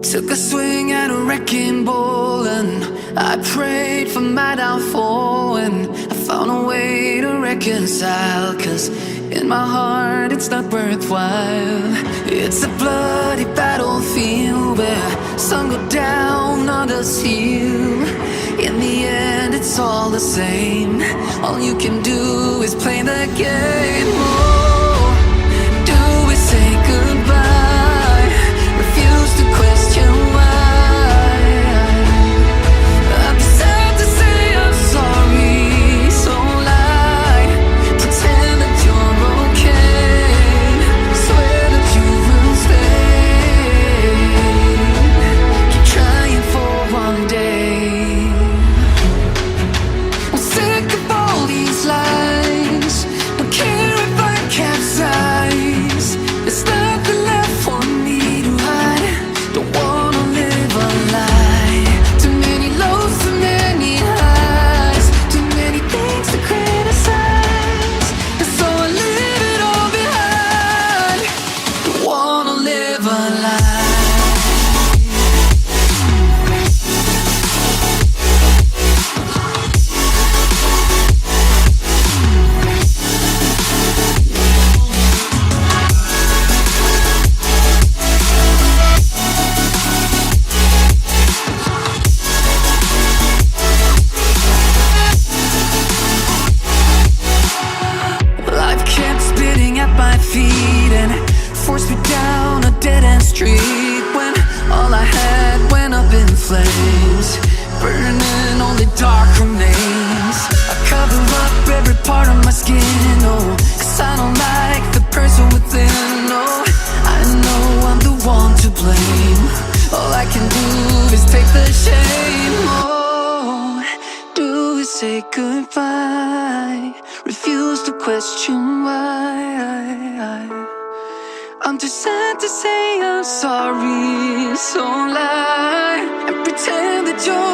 Took a swing at a wrecking ball and I prayed for my downfall, and I found a way to reconcile, 'cause in my heart it's not worthwhile. It's a bloody battlefield where some go down, others heal. In the end it's all the same. All you can do is play the game. Oh, do we say goodbye? Refuse to question why. I'm sad to say I'm sorry, so lie. Pretend that you're okay. Swear that you will stay. Keep trying for one day. I'm sick of all these lies. Don't care if I capsize. There's nothing left for me to hide. Don't wanna live a lie. Too many lows, too many highs. Too many things to criticize. And so I leave it all behind. Don't wanna live a lie. Life kept spitting at my feet and forced me down a dead-end street, when all I had went up in flames, burning only dark remains. I cover up every part of my skin, oh, 'cause I don't like the person within. Oh, I know I'm the one to blame. All I can do is take the shame. Oh, do we say goodbye? Refuse to question why. I'm too sad to say I'm sorry, so lie and pretend that you're